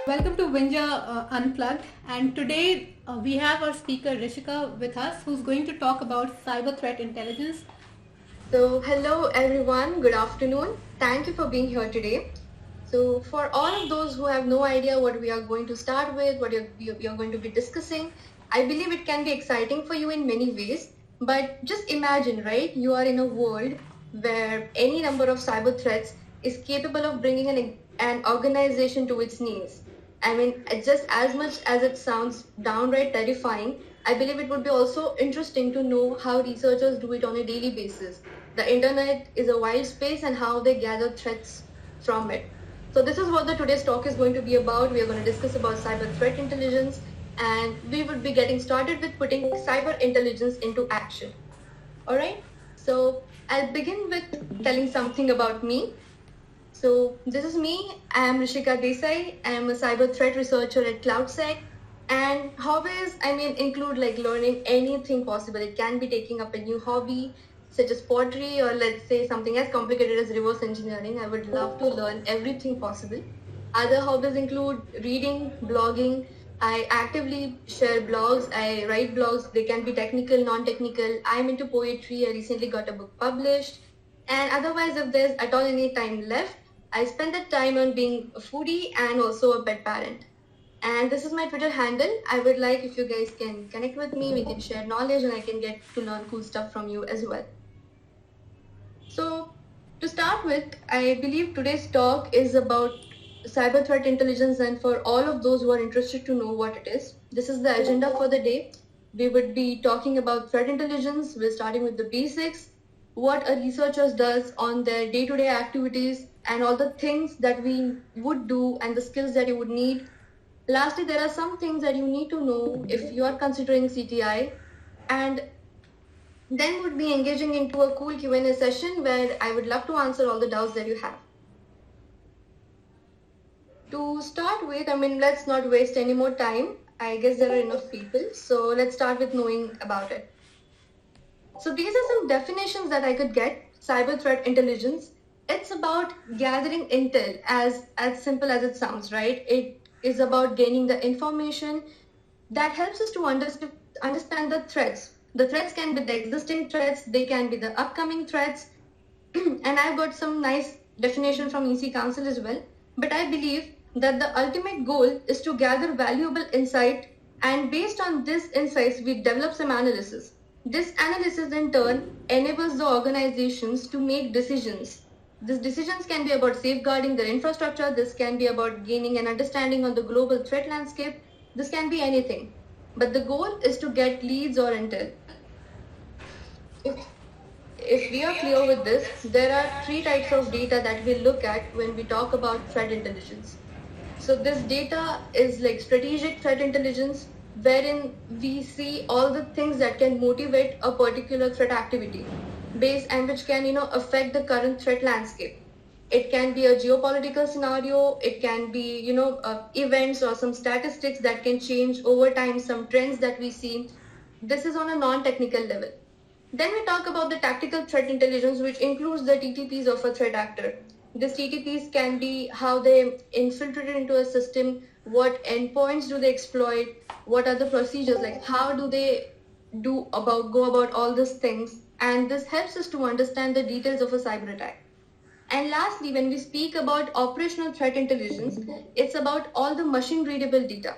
Welcome to Winja Unplugged, and today we have our speaker Rishika with us, who's going to talk about cyber threat intelligence. So, hello everyone, good afternoon. Thank you for being here today. So, for all of those who have no idea what we are going to start with, what we are going to be discussing, I believe it can be exciting for you in many ways. But just imagine, right? You are in a world where any number of cyber threats is capable of bringing an organization to its knees. I mean, just as much as it sounds downright terrifying, I believe it would be also interesting to know how researchers do it on a daily basis. The internet is a wild space and how they gather threats from it. So this is what the today's talk is going to be about. We are going to discuss about cyber threat intelligence, and we would be getting started with putting cyber intelligence into action. All right. So I'll begin with telling something about me. So this is me. I am Rishika Desai. I am a cyber threat researcher at CloudSec. And hobbies, include like learning anything possible. It can be taking up a new hobby, such as pottery, or let's say something as complicated as reverse engineering. I would love to learn everything possible. Other hobbies include reading, blogging. I actively share blogs. I write blogs. They can be technical, non-technical. I'm into poetry. I recently got a book published. And otherwise, if there's at all any time left, I spend that time on being a foodie and also a pet parent. And this is my Twitter handle. I would like if you guys can connect with me, we can share knowledge and I can get to learn cool stuff from you as well. So to start with, I believe today's talk is about cyber threat intelligence, and for all of those who are interested to know what it is, this is the agenda for the day. We would be talking about threat intelligence. We're starting with the basics, what a researcher does on their day-to-day activities and all the things that we would do and the skills that you would need. Lastly, there are some things that you need to know if you are considering CTI, and then would be engaging into a cool Q&A session where I would love to answer all the doubts that you have. To start with, let's not waste any more time. I guess there are enough people, so let's start with knowing about it. So these are some definitions that I could get. Cyber threat intelligence. It's about gathering intel, as simple as it sounds, right? It is about gaining the information that helps us to understand the threats. The threats can be the existing threats, they can be the upcoming threats. And I've got some nice definition from EC Council as well. But I believe that the ultimate goal is to gather valuable insight, and based on this insights, we develop some analysis. This analysis in turn enables the organizations to make decisions. These decisions can be about safeguarding their infrastructure. This can be about gaining an understanding on the global threat landscape. This can be anything. But the goal is to get leads or intel. If we are clear with this, there are three types of data that we look at when we talk about threat intelligence. So this data is like strategic threat intelligence, wherein we see all the things that can motivate a particular threat activity based and which can affect the current threat landscape. It can be a geopolitical scenario, it can be events or some statistics that can change over time, some trends that we see. This is on a non-technical level. Then we talk about the tactical threat intelligence, which includes the TTPs of a threat actor. These TTPs can be how they infiltrate into a system, what endpoints do they exploit, what are the procedures, like how do they go about all these things, and this helps us to understand the details of a cyber attack. And lastly, when we speak about operational threat intelligence, it's about all the machine readable data.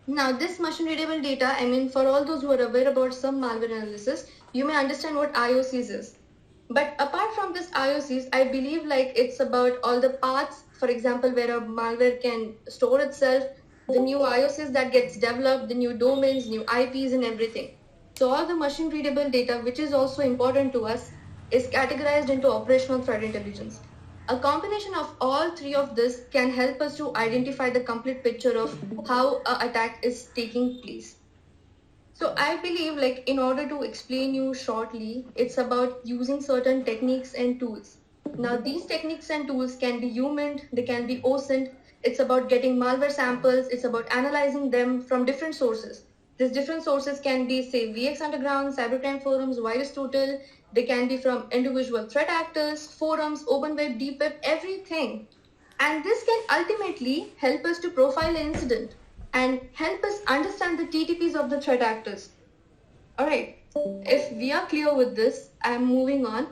Now, this machine readable data, for all those who are aware about some malware analysis, you may understand what IOCs is. But apart from this IOCs, I believe like it's about all the paths, for example, where a malware can store itself, the new IOCs that gets developed, the new domains, new IPs and everything. So all the machine readable data, which is also important to us, is categorized into operational threat intelligence. A combination of all three of this can help us to identify the complete picture of how an attack is taking place. So I believe like in order to explain you shortly, it's about using certain techniques and tools. Now these techniques and tools can be human, they can be OSINT. It's about getting malware samples, it's about analyzing them from different sources. These different sources can be say VX Underground, Cybercrime Forums, VirusTotal. They can be from individual threat actors, forums, open web, deep web, everything. And this can ultimately help us to profile an incident and help us understand the TTPs of the threat actors. All right, if we are clear with this, I'm moving on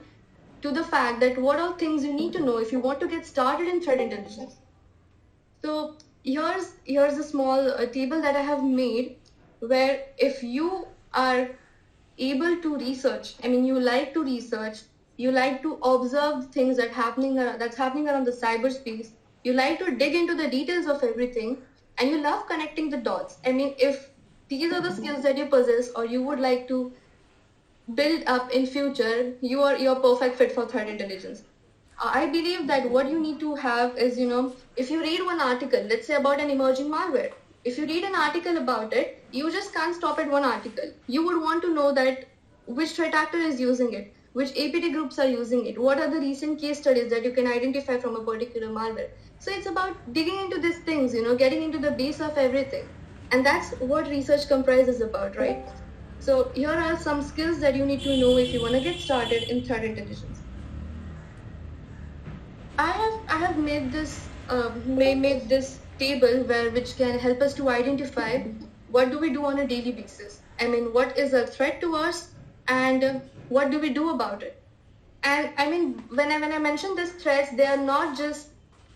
to the fact that what are things you need to know if you want to get started in threat intelligence. So here's a small table that I have made where if you are able to research, I mean you like to research, you like to observe things that's happening around the cyberspace, you like to dig into the details of everything, and you love connecting the dots. I mean, if these are the skills that you possess or you would like to build up in future, you're perfect fit for threat intelligence. I believe that what you need to have is, if you read one article, let's say about an emerging malware, if you read an article about it, you just can't stop at one article. You would want to know that which threat actor is using it, which APT groups are using it, what are the recent case studies that you can identify from a particular malware. So it's about digging into these things, getting into the base of everything. And that's what research comprises about, right? So here are some skills that you need to know if you want to get started in threat intelligence. I have made this table which can help us to identify what do we do on a daily basis. I mean, what is a threat to us, and what do we do about it? And I mean, when I mention these threats, they are not just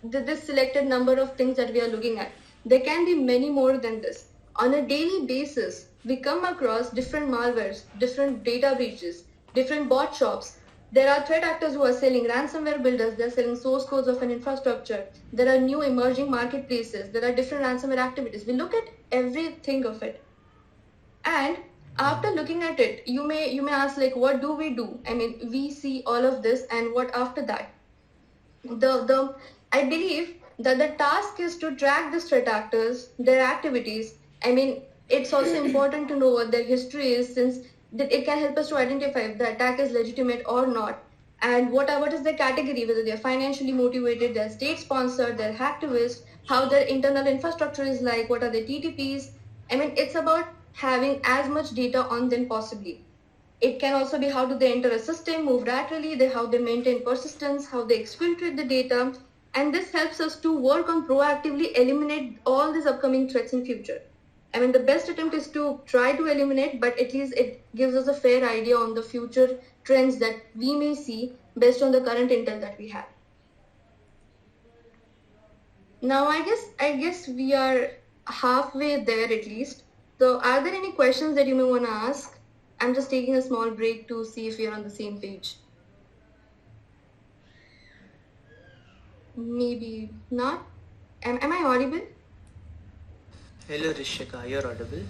this selected number of things that we are looking at. There can be many more than this. On a daily basis, we come across different malwares, different data breaches, different bot shops. There are threat actors who are selling ransomware builders, they're selling source codes of an infrastructure. There are new emerging marketplaces, there are different ransomware activities. We look at everything of it. And after looking at it, you may ask, like, what do we do? I mean, we see all of this, and what after that? I believe that the task is to track the threat actors, their activities. I mean, it's also important to know what their history is, since it can help us to identify if the attack is legitimate or not, and what is the category, whether they're financially motivated, they're state sponsored, they're hacktivists, how their internal infrastructure is like, what are the TTPs. I mean, it's about having as much data on them possibly. It can also be how do they enter a system, move laterally, how they maintain persistence, how they exfiltrate the data. And this helps us to work on proactively eliminate all these upcoming threats in future. I mean, the best attempt is to try to eliminate, but at least it gives us a fair idea on the future trends that we may see based on the current intel that we have. Now, I guess we are halfway there at least. So are there any questions that you may want to ask? I'm just taking a small break to see if we are on the same page. Maybe not. Am I audible? Hello Rishika, you're audible.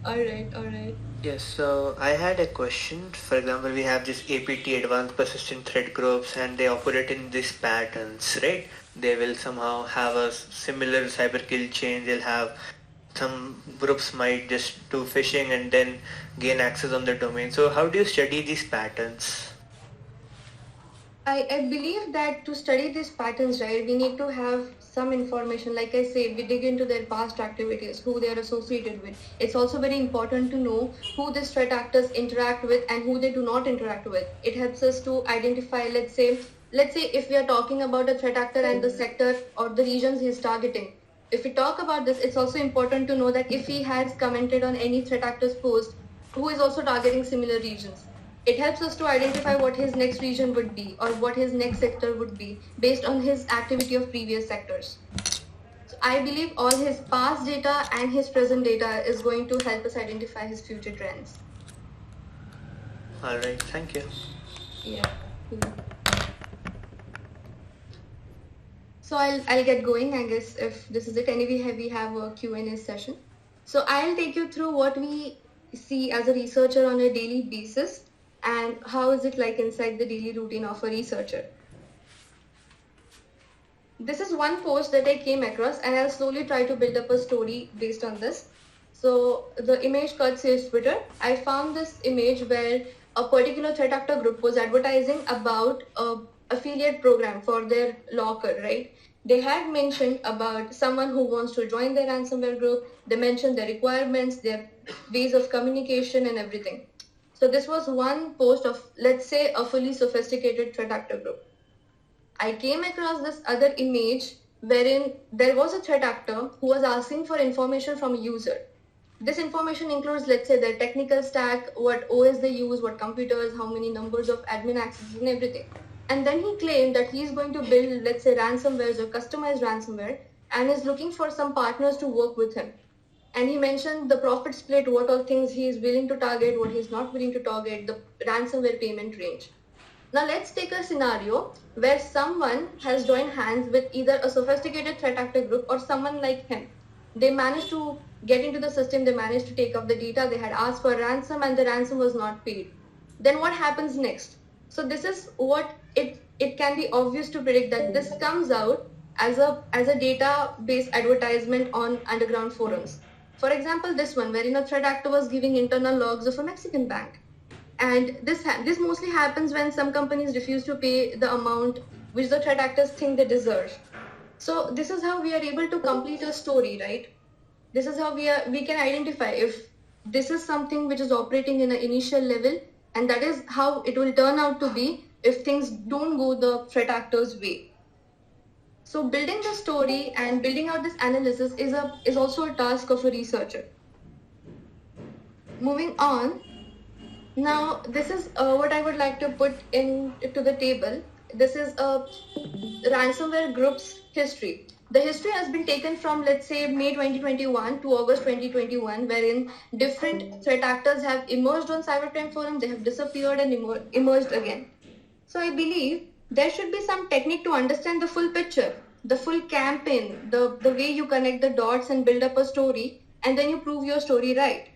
All right. Yes, so I had a question. For example, we have this APT, Advanced Persistent Threat Groups, and they operate in these patterns, right? They will somehow have a similar cyber kill chain. They'll have some groups might just do phishing and then gain access on the domain. So how do you study these patterns? I believe that to study these patterns, right, we need to have some information. Like I say, we dig into their past activities, who they are associated with. It's also very important to know who these threat actors interact with and who they do not interact with. It helps us to identify, let's say if we are talking about a threat actor and the sector or the regions he is targeting. If we talk about this, it's also important to know that if he has commented on any threat actor's post who is also targeting similar regions. It helps us to identify what his next region would be or what his next sector would be based on his activity of previous sectors. So I believe all his past data and his present data is going to help us identify his future trends. All right, thank you. Yeah. So I'll get going, I guess, if this is it. Anyway, we have a Q&A session. So I'll take you through what we see as a researcher on a daily basis and how is it like inside the daily routine of a researcher. This is one post that I came across, and I'll slowly try to build up a story based on this. So the image cut says Twitter. I found this image where a particular threat actor group was advertising about a affiliate program for their locker, right? They had mentioned about someone who wants to join their ransomware group. They mentioned their requirements, their ways of communication and everything. So this was one post of, let's say, a fully sophisticated threat actor group. I came across this other image wherein there was a threat actor who was asking for information from a user. This information includes, let's say, their technical stack, what OS they use, what computers, how many numbers of admin accesses and everything. And then he claimed that he's going to build, let's say, ransomwares or customized ransomware and is looking for some partners to work with him. And he mentioned the profit split, what all things he is willing to target, what he's not willing to target, the ransomware payment range. Now let's take a scenario where someone has joined hands with either a sophisticated threat actor group or someone like him. They managed to get into the system, they managed to take up the data, they had asked for ransom and the ransom was not paid. Then what happens next? So this is what it can be obvious to predict that this comes out as a database advertisement on underground forums. For example, this one wherein a threat actor was giving internal logs of a Mexican bank. And this mostly happens when some companies refuse to pay the amount which the threat actors think they deserve. So this is how we are able to complete a story, right? This is how we can identify if this is something which is operating in an initial level, and that is how it will turn out to be if things don't go the threat actor's way. So building the story and building out this analysis is also a task of a researcher. Moving on. Now, this is what I would like to put into the table. This is a ransomware group's history. The history has been taken from, let's say, May 2021 to August 2021, wherein different threat actors have emerged on cybercrime forum, they have disappeared and emerged again. So I believe there should be some technique to understand the full picture, the full campaign, the way you connect the dots and build up a story, and then you prove your story right.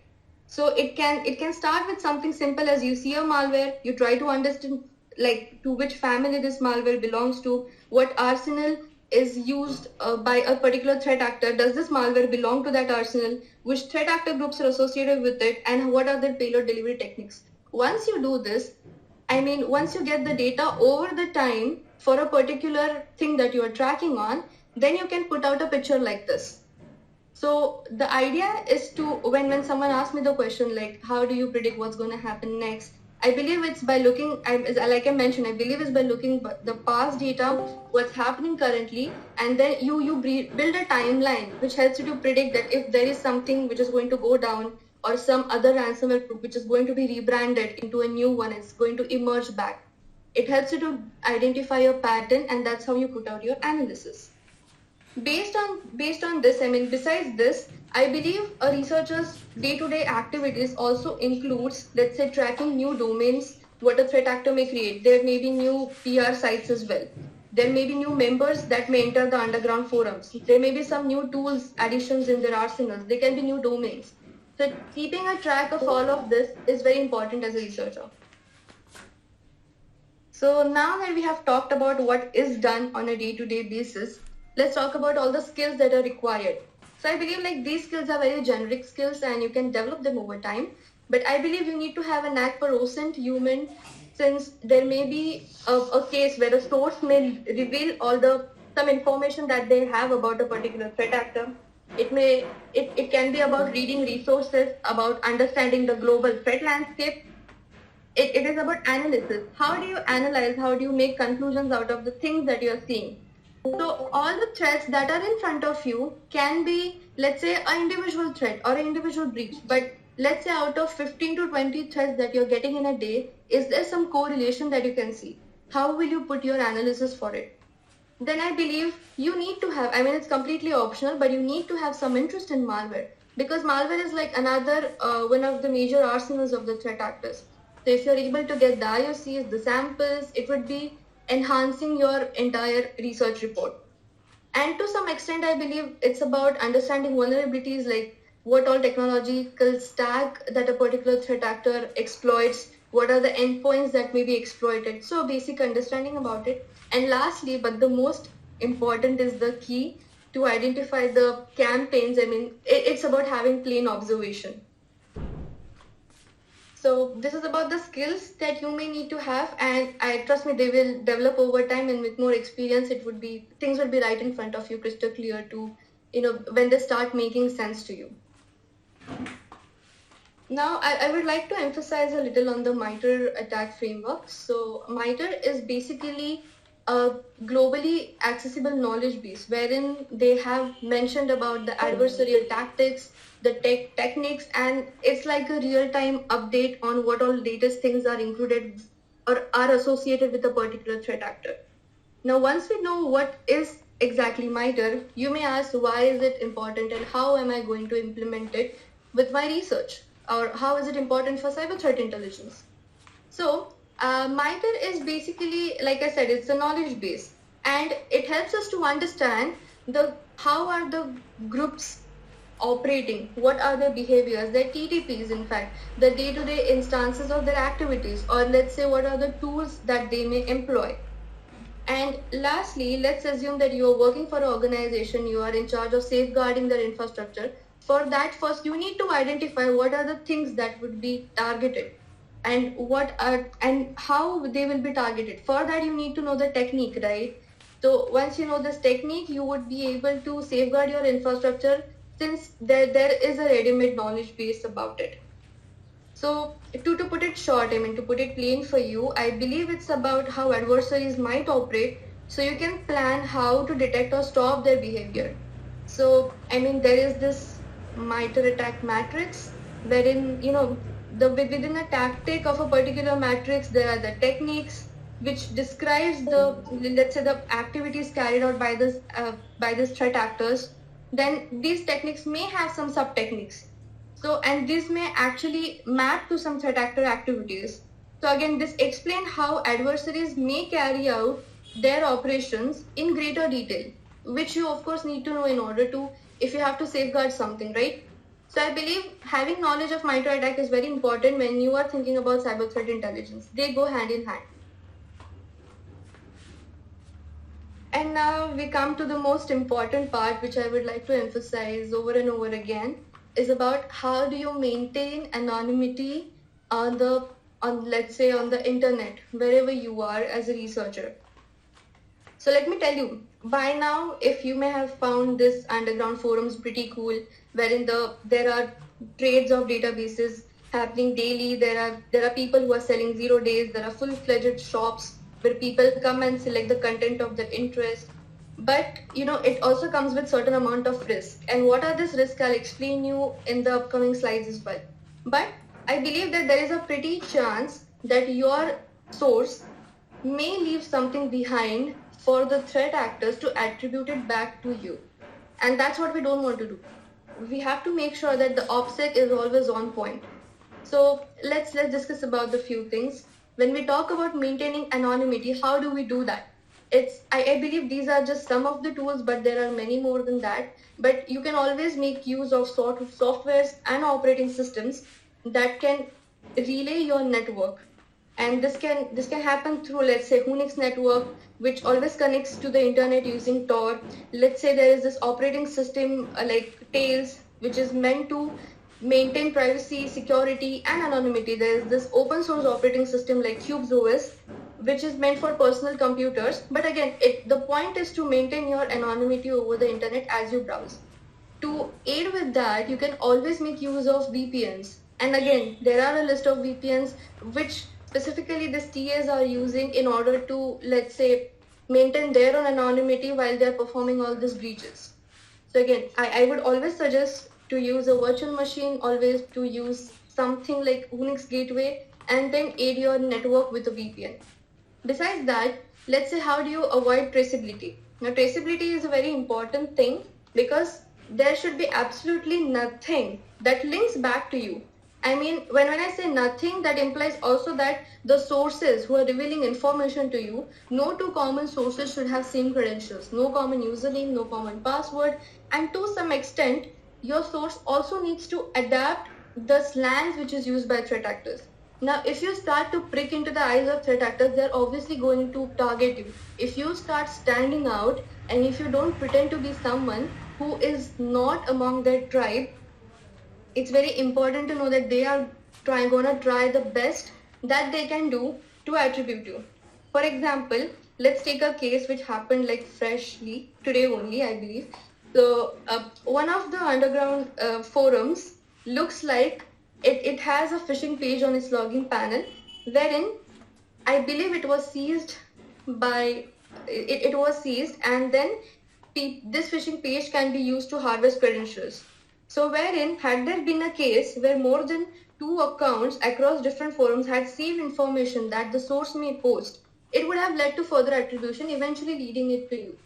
So it can start with something simple as you see a malware, you try to understand like to which family this malware belongs to, what arsenal is used by a particular threat actor, does this malware belong to that arsenal, which threat actor groups are associated with it, and what are their payload delivery techniques. Once you do this, once you get the data over the time for a particular thing that you are tracking on, then you can put out a picture like this. So the idea is to, when someone asks me the question like, how do you predict what's going to happen next? I believe it's by looking, like I mentioned, I believe it's by looking the past data, what's happening currently, and then you build a timeline which helps you to predict that if there is something which is going to go down or some other ransomware group which is going to be rebranded into a new one, it's going to emerge back. It helps you to identify a pattern, and that's how you put out your analysis. Based on this, besides this, I believe a researcher's day-to-day activities also includes, let's say, tracking new domains, what a threat actor may create. There may be new PR sites as well. There may be new members that may enter the underground forums. There may be some new tools, additions in their arsenals. There can be new domains. So keeping a track of all of this is very important as a researcher. So now that we have talked about what is done on a day-to-day basis, let's talk about all the skills that are required. So I believe like these skills are very generic skills and you can develop them over time. But I believe you need to have a knack for OSINT human, since there may be a case where a source may reveal some information that they have about a particular threat actor. It can be about reading resources, about understanding the global threat landscape. It is about analysis. How do you analyze? How do you make conclusions out of the things that you're seeing? So all the threats that are in front of you can be, let's say, an individual threat or an individual breach. But let's say out of 15 to 20 threats that you're getting in a day, is there some correlation that you can see? How will you put your analysis for it? Then I believe you need to have, it's completely optional, but you need to have some interest in malware, because malware is like another one of the major arsenals of the threat actors. So if you're able to get the IOCs, the samples, it would be enhancing your entire research report. And to some extent, I believe it's about understanding vulnerabilities, like what all technological stack that a particular threat actor exploits, what are the endpoints that may be exploited. So basic understanding about it. And lastly, but the most important is the key to identify the campaigns. It's about having plain observation. So this is about the skills that you may need to have, and I trust me, they will develop over time, and with more experience, things will be right in front of you, crystal clear to, when they start making sense to you. Now, I would like to emphasize a little on the MITRE attack framework. So, MITRE is basically a globally accessible knowledge base wherein they have mentioned about the adversarial tactics, the techniques, and it's like a real-time update on what all latest things are included or are associated with a particular threat actor. Now, once we know what is exactly MITRE, you may ask why is it important and how am I going to implement it with my research, or how is it important for cyber threat intelligence. So, MITRE is basically, like I said, it's a knowledge base, and it helps us to understand the how are the groups operating, what are their behaviors, their TTPs, in fact, the day-to-day instances of their activities, or let's say what are the tools that they may employ. And lastly, let's assume that you are working for an organization, you are in charge of safeguarding their infrastructure. For that, first you need to identify what are the things that would be targeted and what are and how they will be targeted. For that, you need to know the technique, right? So once you know this technique, you would be able to safeguard your infrastructure since there is a ready-made knowledge base about it. So to put it short, to put it plain for you, I believe it's about how adversaries might operate so you can plan how to detect or stop their behavior. So, there is this MITRE attack matrix wherein, within a tactic of a particular matrix, there are the techniques which describes let's say, the activities carried out by this threat actors. Then these techniques may have some sub-techniques. So, and this may actually map to some threat actor activities. So again, this explains how adversaries may carry out their operations in greater detail, which you of course need to know in order to, if you have to safeguard something, right? So I believe having knowledge of MITRE attack is very important when you are thinking about cyber threat intelligence. They go hand in hand. And now we come to the most important part, which I would like to emphasize over and over again, is about how do you maintain anonymity on let's say on the internet, wherever you are as a researcher. So let me tell you, by now, if you may have found this underground forums pretty cool, wherein there are trades of databases happening daily. There are people who are selling 0 days. There are full-fledged shops where people come and select the content of their interest. But it also comes with certain amount of risk. And what are these risks? I'll explain you in the upcoming slides as well. But I believe that there is a pretty chance that your source may leave something behind for the threat actors to attribute it back to you. And that's what we don't want to do. We have to make sure that the OPSEC is always on point. So let's discuss about the few things. When we talk about maintaining anonymity, how do we do that? I believe these are just some of the tools, but there are many more than that. But you can always make use of sort of softwares and operating systems that can relay your network. And this can happen through, let's say, Unix network, which always connects to the internet using Tor. Let's say there is this operating system like Tails, which is meant to maintain privacy, security, and anonymity. There is this open source operating system like CubesOS, which is meant for personal computers. But again, the point is to maintain your anonymity over the internet as you browse. To aid with that, you can always make use of VPNs. And again, there are a list of VPNs which specifically these TAs are using in order to, let's say, maintain their own anonymity while they're performing all these breaches. So again, I would always suggest to use a virtual machine, always to use something like Unix gateway, and then aid your network with a VPN. Besides that, let's say, how do you avoid traceability? Now, traceability is a very important thing because there should be absolutely nothing that links back to you. When I say nothing, that implies also that the sources who are revealing information to you, no two common sources should have same credentials, no common username, no common password, and to some extent, your source also needs to adapt the slangs which is used by threat actors. Now, if you start to prick into the eyes of threat actors, they're obviously going to target you. If you start standing out and if you don't pretend to be someone who is not among their tribe, it's very important to know that they are gonna try the best that they can do to attribute you. For example, let's take a case which happened like freshly, today only, I believe. So one of the underground forums looks like it has a phishing page on its login panel, wherein I believe it was seized and then this phishing page can be used to harvest credentials. So wherein, had there been a case where more than 2 accounts across different forums had saved information that the source may post, it would have led to further attribution, eventually leading it to you.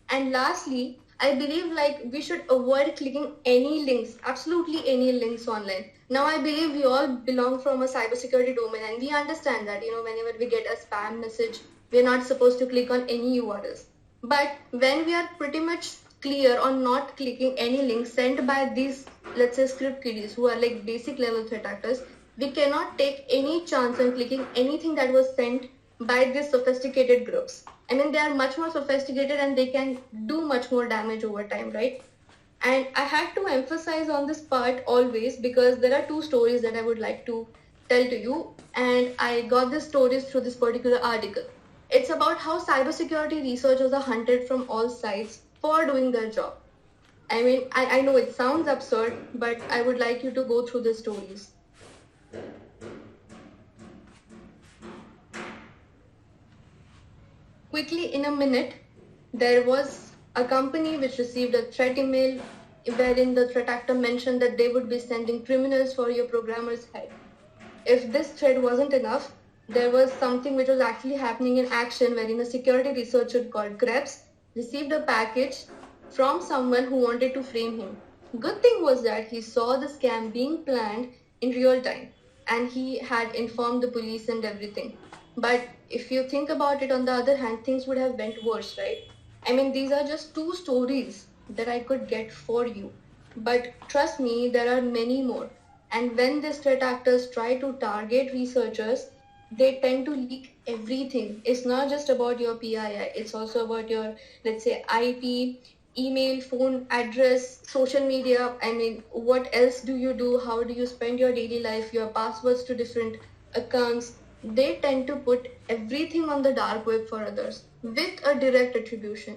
And lastly, I believe we should avoid clicking any links, absolutely any links online. Now I believe we all belong from a cybersecurity domain and we understand that, whenever we get a spam message, we're not supposed to click on any URLs. But when we are pretty much clear on not clicking any links sent by these, let's say, script kiddies who are like basic level threat actors, we cannot take any chance on clicking anything that was sent by these sophisticated groups. I mean, they are much more sophisticated and they can do much more damage over time, right? And I had to emphasize on this part always because there are 2 stories that I would like to tell to you. And I got these stories through this particular article. It's about how cybersecurity researchers are hunted from all sides for doing their job. I mean, I know it sounds absurd, but I would like you to go through the stories. Quickly, in a minute, there was a company which received a threat email wherein the threat actor mentioned that they would be sending criminals for your programmer's head. If this threat wasn't enough, there was something which was actually happening in action wherein a security researcher called Krebs received a package from someone who wanted to frame him. Good thing was that he saw the scam being planned in real time and he had informed the police and everything. But if you think about it, on the other hand, things would have went worse, right? I mean, these are just 2 stories that I could get for you. But trust me, there are many more. And when these threat actors try to target researchers, they tend to leak everything. It's not just about your PII, it's also about your, let's say, IP, email, phone address, social media. I mean, what else do you do? How do you spend your daily life, your passwords to different accounts? They tend to put everything on the dark web for others with a direct attribution.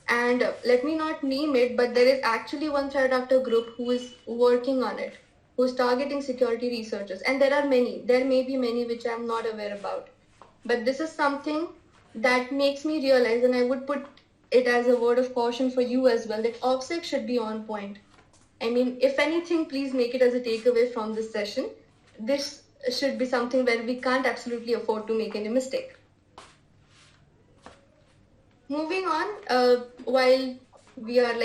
And let me not name it, but there is actually one threat actor group who is working on it, who is targeting security researchers. And there are many. There may be many which I am not aware about. But this is something that makes me realize, and I would put it as a word of caution for you as well, that OPSEC should be on point. I mean, if anything, please make it as a takeaway from this session. This should be something where we can't absolutely afford to make any mistake. Moving on, while we are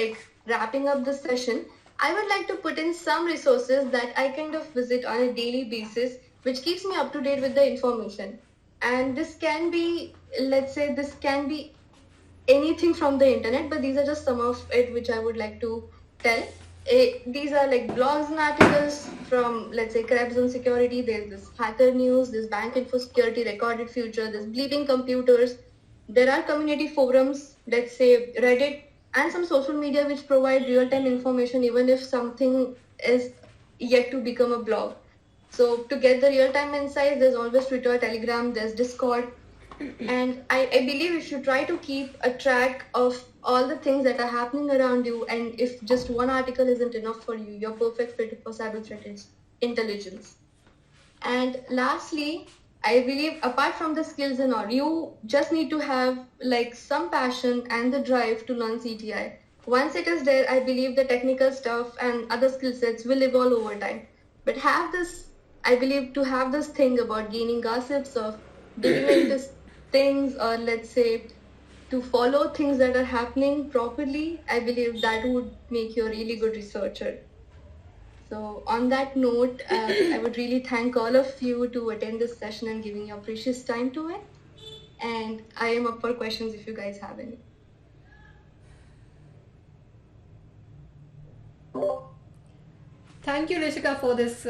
wrapping up this session, I would like to put in some resources that I kind of visit on a daily basis, which keeps me up to date with the information. And this can be, let's say, this can be anything from the internet, but these are just some of it which I would like to tell. These are blogs and articles from, let's say, Krebs on security. There's this Hacker News, this Bank Info Security, Recorded Future, there's Bleeding Computers. There are community forums, let's say Reddit, and some social media which provide real-time information even if something is yet to become a blog. So to get the real-time insights, there's always Twitter, Telegram, there's Discord. And I believe you should try to keep a track of all the things that are happening around you, and if just one article isn't enough for you, you're perfect fit for cyber threat intelligence. And lastly, I believe apart from the skills and all, you just need to have some passion and the drive to learn CTI. Once it is there, I believe the technical stuff and other skill sets will evolve over time. But I believe to have this thing about gaining gossips of digging into things, or let's say to follow things that are happening properly, I believe that would make you a really good researcher. So on that note, I would really thank all of you to attend this session and giving your precious time to it. And I am up for questions if you guys have any. Thank you, Rishika, for this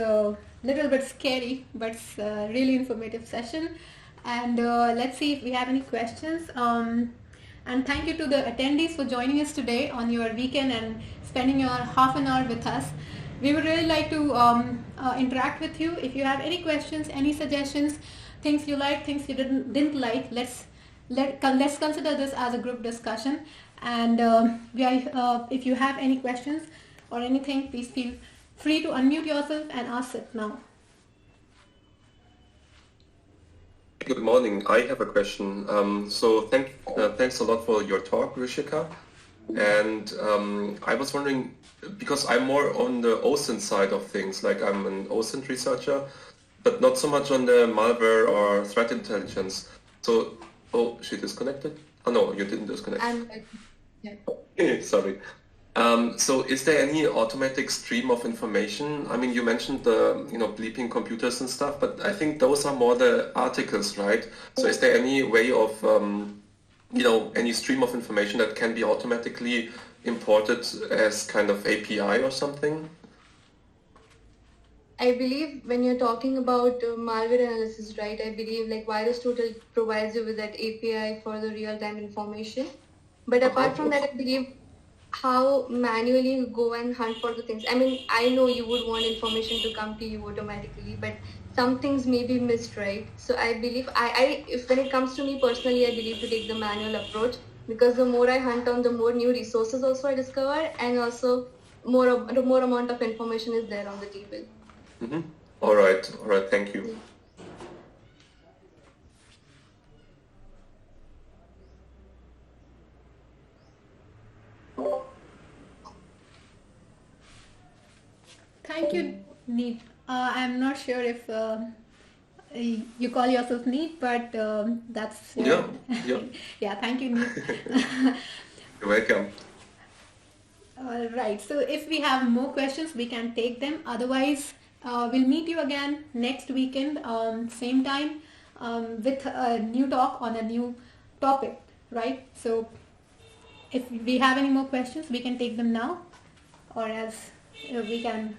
little bit scary but really informative session. And let's see if we have any questions. And thank you to the attendees for joining us today on your weekend and spending your half an hour with us. We would really like to interact with you. If you have any questions, any suggestions, things you like, things you didn't like, let's consider this as a group discussion. And if you have any questions or anything, please feel free to unmute yourself and ask it now. Good morning. I have a question. So thanks a lot for your talk, Rishika. And I was wondering, because I'm more on the OSINT side of things, like I'm an OSINT researcher, but not so much on the malware or threat intelligence. So, oh, she disconnected? Oh no, you didn't disconnect. Yeah. Sorry. So is there any automatic stream of information? I mean, you mentioned the, bleeping computers and stuff, but I think those are more the articles, right? So is there any way of, any stream of information that can be automatically imported as kind of API or something? I believe when you're talking about malware analysis, right, I believe like VirusTotal provides you with that API for the real-time information. But apart from that, I believe how manually you go and hunt for the things. I mean, I know you would want information to come to you automatically, but some things may be missed, right? So I believe if when it comes to me personally, I believe to take the manual approach, because the more I hunt on, the more new resources also I discover, and also more amount of information is there on the table. Mm-hmm. All right, thank you. Thank you, Neat. I'm not sure if you call yourself Neat, but that's... Yeah. Yeah, thank you, Neat. You're welcome. All right, so if we have more questions, we can take them. Otherwise, we'll meet you again next weekend, same time, with a new talk on a new topic, right? So if we have any more questions, we can take them now, or else we can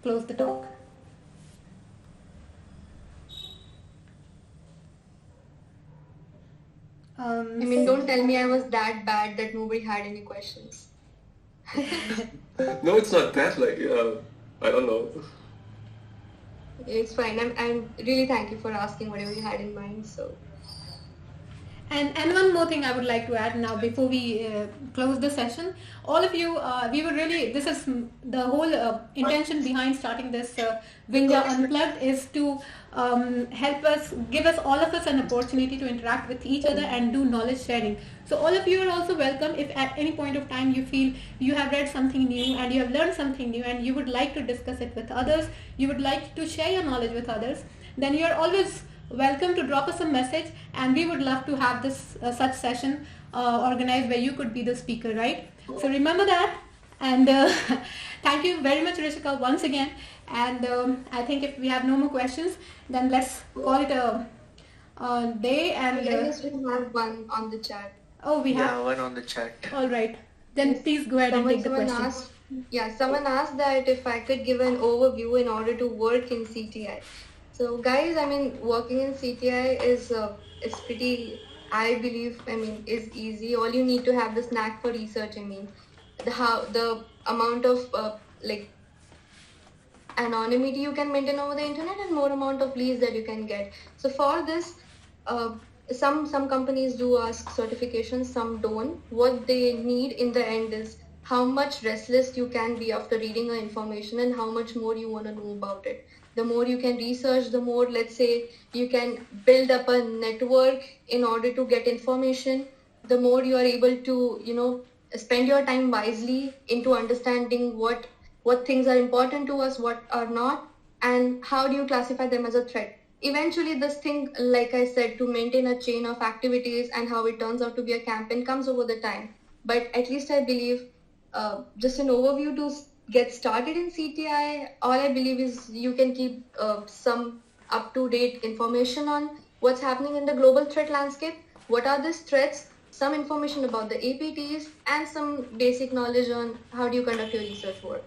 close the talk. I mean, don't tell me I was that bad that nobody had any questions. No, it's not that, like, I don't know. It's fine. I'm really thank you for asking whatever you had in mind. So. And one more thing I would like to add now before we close the session. All of you, we were really, this is the whole intention behind starting this Winja Unplugged is to help us, give us, all of us an opportunity to interact with each other and do knowledge sharing. So all of you are also welcome if at any point of time you feel you have read something new and you have learned something new and you would like to discuss it with others, you would like to share your knowledge with others, then you are always welcome to drop us a message, and we would love to have this such session organized where you could be the speaker, right? So remember that, and thank you very much, Rishika, once again. And I think if we have no more questions, then let's call it a day. And I guess we have one on the chat. Oh, we have one on the chat. All right, then yes. Please go ahead and take the question. Someone asked that if I could give an overview in order to work in CTI. So guys, I mean, working in CTI is pretty, I believe, is easy. All you need to have the knack for research. I mean, the amount of anonymity you can maintain over the internet, and more amount of leads that you can get. So for this, some companies do ask certifications, some don't. What they need in the end is how much restless you can be after reading the information and how much more you want to know about it. The more you can research, the more, let's say, you can build up a network in order to get information, the more you are able to, spend your time wisely into understanding what things are important to us, what are not, and how do you classify them as a threat. Eventually, this thing, like I said, to maintain a chain of activities and how it turns out to be a campaign comes over the time. But at least I believe just an overview to get started in CTI, all I believe is you can keep some up-to-date information on what's happening in the global threat landscape, what are these threats, some information about the APTs, and some basic knowledge on how do you conduct your research work.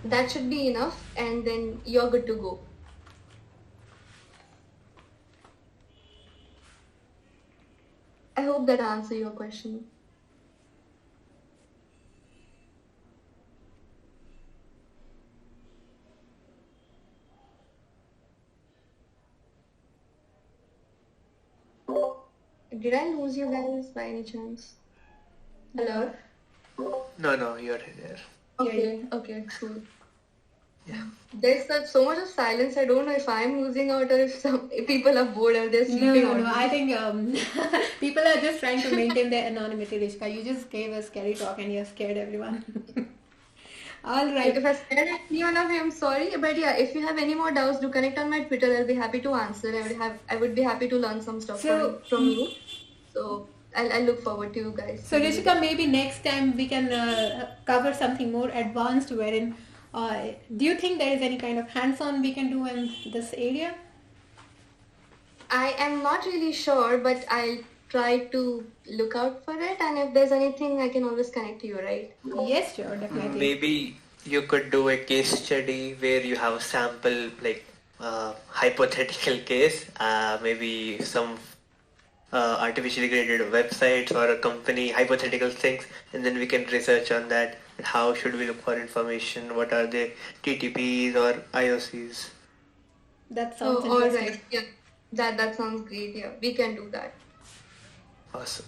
That should be enough, and then you're good to go. I hope that answers your question. Did I lose you guys by any chance? Hello? No, you're here. Okay, cool. There's so much of silence. I don't know if I'm losing out or if people are bored or they're sleeping No. out. I think people are just trying to maintain their anonymity, Rishika. You just gave a scary talk and you have scared everyone. All right. If I scared anyone of you, I'm sorry. But yeah, if you have any more doubts, do connect on my Twitter. I'll be happy to answer. I would be happy to learn some stuff from you. So I'll look forward to you guys. So Rishika, maybe next time we can cover something more advanced wherein do you think there is any kind of hands-on we can do in this area? I am not really sure, but I'll try to look out for it. And if there's anything, I can always connect to you, right? Yes, sure, definitely. Maybe you could do a case study where you have a sample, like hypothetical case, maybe some artificially created websites or a company, hypothetical things, and then we can research on that. How should we look for information? What are the TTPs or IOCs? That sounds all interesting. right. Yeah, that sounds great. Yeah, we can do that. Awesome.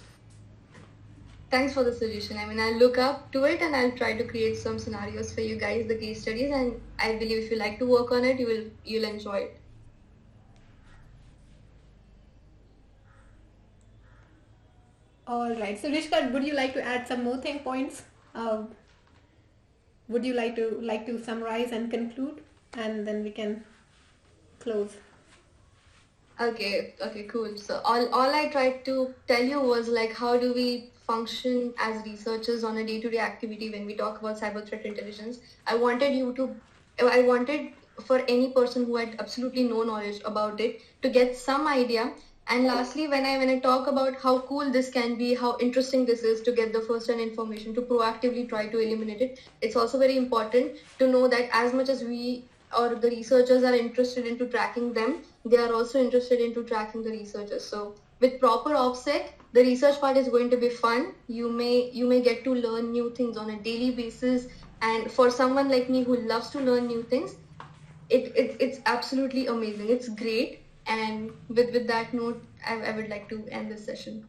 Thanks for the suggestion. I mean, I'll look up to it and I'll try to create some scenarios for you guys, the case studies, and I believe if you like to work on it, you'll enjoy it. All right. So Rishika, would you like to add some more points? Would you like to summarize and conclude, and then we can close? Okay, cool. So all I tried to tell you was like, how do we function as researchers on a day-to-day activity when we talk about cyber threat intelligence? I wanted for any person who had absolutely no knowledge about it to get some idea. And lastly, when I talk about how cool this can be, how interesting this is to get the first-hand information, to proactively try to eliminate it, it's also very important to know that as much as we or the researchers are interested into tracking them, they are also interested into tracking the researchers. So with proper OPSEC, the research part is going to be fun. You may get to learn new things on a daily basis. And for someone like me who loves to learn new things, it's absolutely amazing. It's great. And with that note, I would like to end this session.